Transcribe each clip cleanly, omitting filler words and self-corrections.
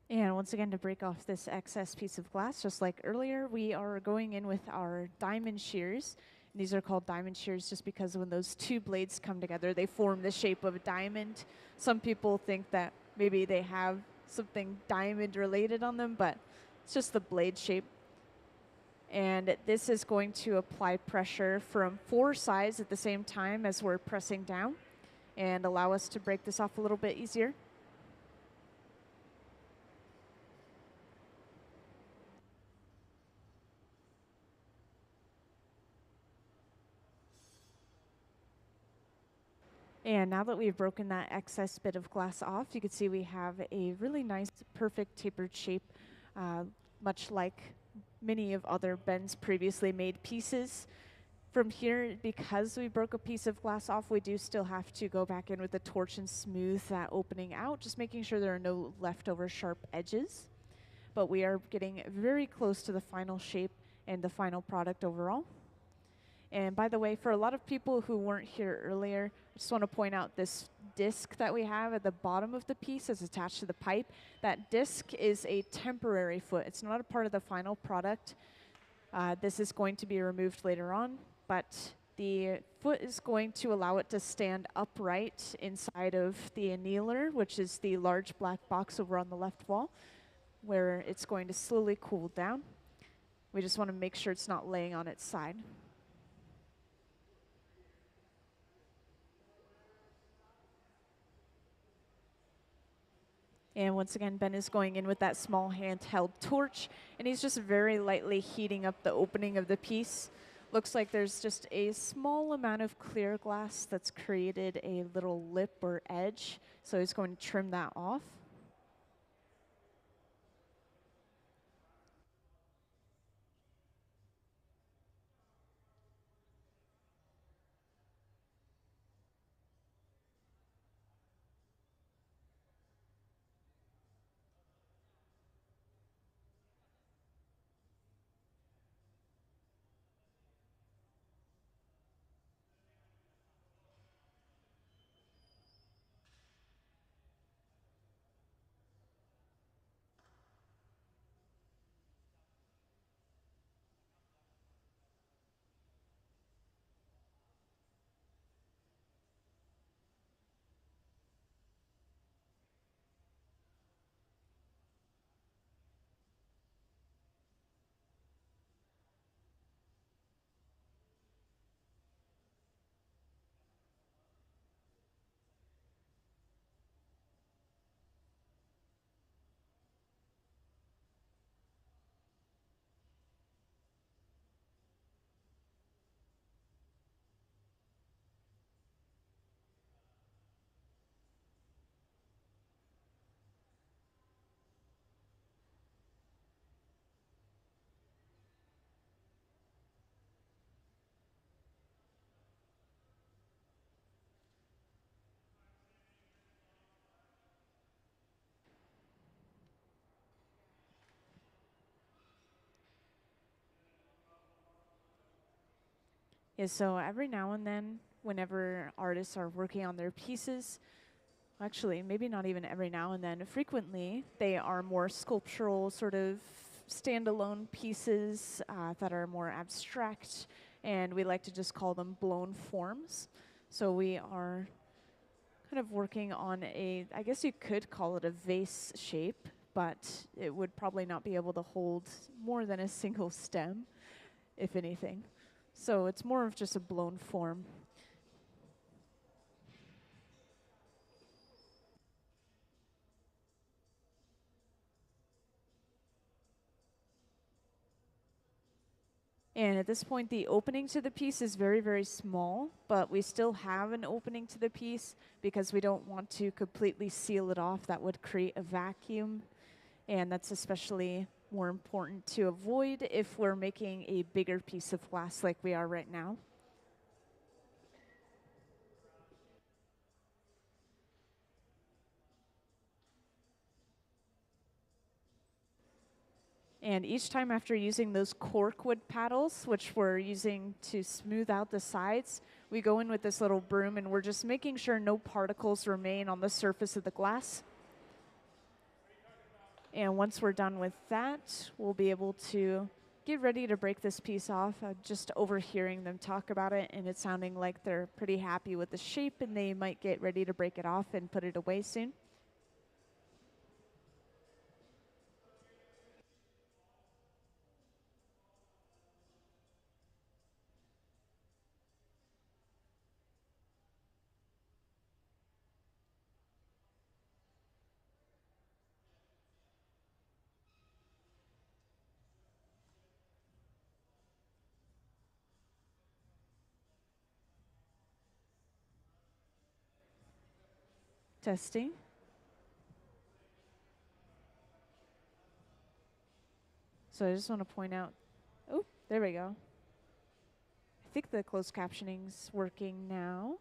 And once again, to break off this excess piece of glass, just like earlier, we are going in with our diamond shears. And these are called diamond shears just because when those two blades come together, they form the shape of a diamond. Some people think that maybe they have something diamond related on them, but it's just the blade shape. And this is going to apply pressure from 4 sides at the same time as we're pressing down and allow us to break this off a little bit easier. And now that we've broken that excess bit of glass off, you can see we have a really nice, perfect tapered shape, much like many of other Ben's previously made pieces. From here, because we broke a piece of glass off, we do still have to go back in with the torch and smooth that opening out, just making sure there are no leftover sharp edges. But we are getting very close to the final shape and the final product overall. And by the way, for a lot of people who weren't here earlier, I just want to point out this disc that we have at the bottom of the piece is attached to the pipe. That disc is a temporary foot. It's not a part of the final product. This is going to be removed later on, but the foot is going to allow it to stand upright inside of the annealer, which is the large black box over on the left wall, where it's going to slowly cool down. We just want to make sure it's not laying on its side. And once again, Ben is going in with that small handheld torch, and he's just very lightly heating up the opening of the piece. Looks like there's just a small amount of clear glass that's created a little lip or edge, so he's going to trim that off. Yeah, so every now and then, whenever artists are working on their pieces, actually, maybe not even every now and then, frequently, they are more sculptural, sort of standalone pieces that are more abstract, and we like to just call them blown forms. So we are kind of working on I guess you could call it a vase shape, but it would probably not be able to hold more than a single stem, if anything. So it's more of just a blown form. And at this point, the opening to the piece is very, very small, but we still have an opening to the piece because we don't want to completely seal it off. That would create a vacuum, and that's especially more important to avoid if we're making a bigger piece of glass like we are right now. And each time after using those corkwood paddles, which we're using to smooth out the sides, we go in with this little broom and we're just making sure no particles remain on the surface of the glass. And once we're done with that, we'll be able to get ready to break this piece off. Just overhearing them talk about it, and it's sounding like they're pretty happy with the shape, and they might get ready to break it off and put it away soon. Testing. So I just want to point out, oh, there we go. I think the closed captioning's working now.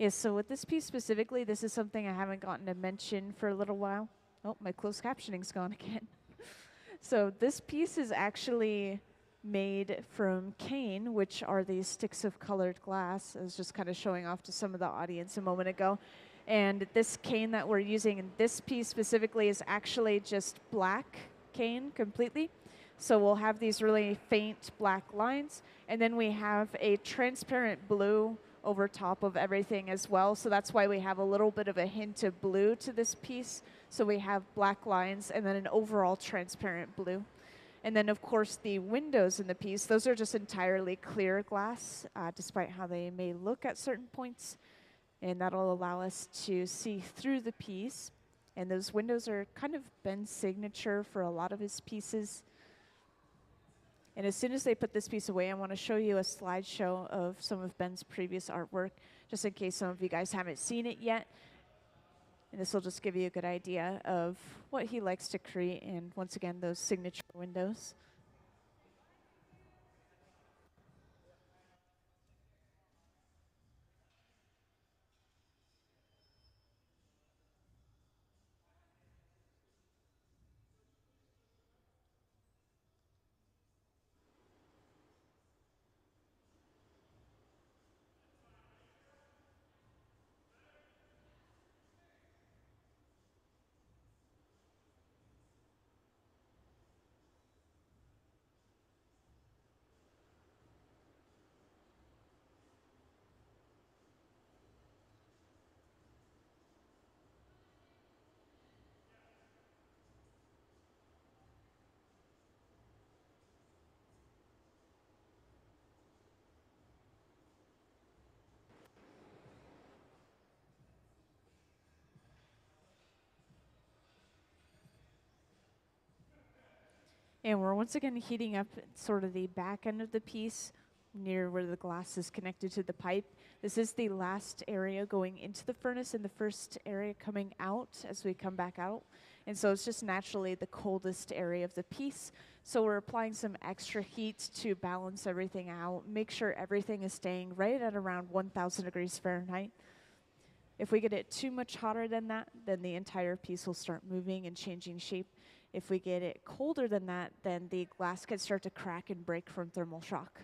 Yes, so with this piece specifically, this is something I haven't gotten to mention for a little while. Oh, my closed captioning's gone again. So this piece is actually made from cane, which are these sticks of colored glass. I was just kind of showing off to some of the audience a moment ago. And this cane that we're using in this piece specifically is actually just black cane completely. So we'll have these really faint black lines, and then we have a transparent blue over top of everything as well. So that's why we have a little bit of a hint of blue to this piece. So we have black lines and then an overall transparent blue. And then, of course, the windows in the piece, those are just entirely clear glass, despite how they may look at certain points. And that'll allow us to see through the piece. And those windows are kind of Ben's signature for a lot of his pieces. And as soon as they put this piece away, I want to show you a slideshow of some of Ben's previous artwork, just in case some of you guys haven't seen it yet. And this will just give you a good idea of what he likes to create, and once again, those signature windows. And we're once again heating up sort of the back end of the piece near where the glass is connected to the pipe. This is the last area going into the furnace and the first area coming out as we come back out. And so it's just naturally the coldest area of the piece. So we're applying some extra heat to balance everything out, make sure everything is staying right at around 1,000 degrees Fahrenheit. If we get it too much hotter than that, then the entire piece will start moving and changing shape. If we get it colder than that, then the glass can start to crack and break from thermal shock.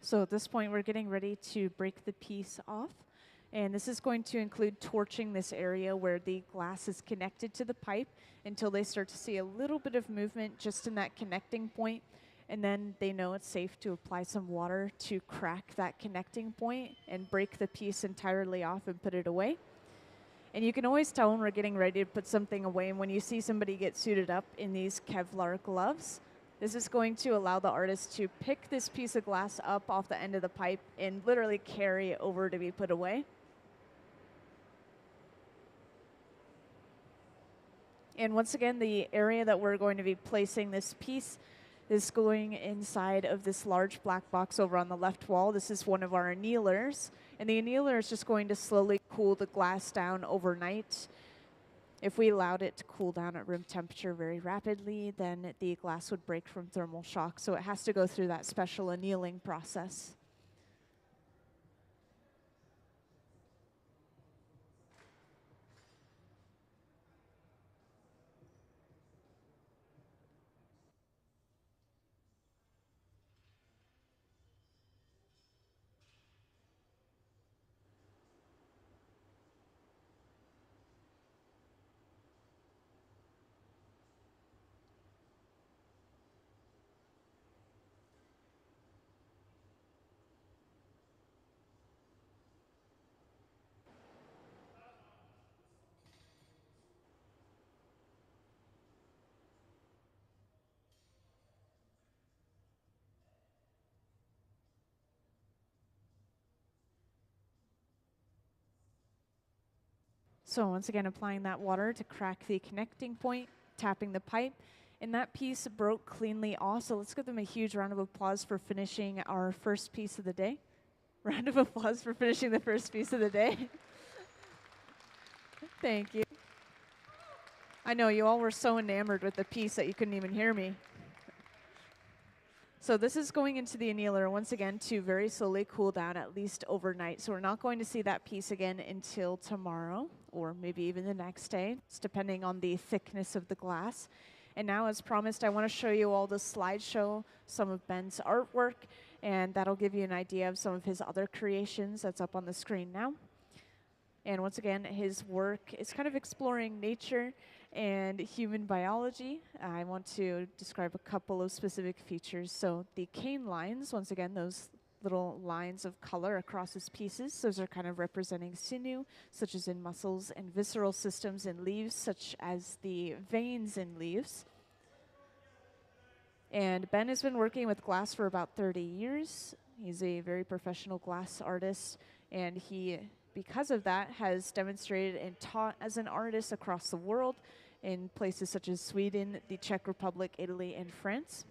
So at this point, we're getting ready to break the piece off. And this is going to include torching this area where the glass is connected to the pipe until they start to see a little bit of movement just in that connecting point. And then they know it's safe to apply some water to crack that connecting point and break the piece entirely off and put it away. And you can always tell when we're getting ready to put something away. And when you see somebody get suited up in these Kevlar gloves, this is going to allow the artist to pick this piece of glass up off the end of the pipe and literally carry it over to be put away. And once again, the area that we're going to be placing this piece is going inside of this large black box over on the left wall. This is one of our annealers. And the annealer is just going to slowly cool the glass down overnight. If we allowed it to cool down at room temperature very rapidly, then the glass would break from thermal shock. So it has to go through that special annealing process. So once again, applying that water to crack the connecting point, tapping the pipe, and that piece broke cleanly off. So let's give them a huge round of applause for finishing our first piece of the day. Round of applause for finishing the first piece of the day. Thank you. I know you all were so enamored with the piece that you couldn't even hear me. So this is going into the annealer once again to very slowly cool down, at least overnight. So we're not going to see that piece again until tomorrow or maybe even the next day. It's depending on the thickness of the glass. And now, as promised, I want to show you all the slideshow, some of Ben's artwork, and that'll give you an idea of some of his other creations that's up on the screen now. And once again, his work is kind of exploring nature and human biology. I want to describe a couple of specific features. So the cane lines, once again, those little lines of color across his pieces, those are kind of representing sinew, such as in muscles, and visceral systems in leaves, such as the veins in leaves. And Ben has been working with glass for about 30 years. He's a very professional glass artist, and he, because of that, has demonstrated and taught as an artist across the world in places such as Sweden, the Czech Republic, Italy, and France.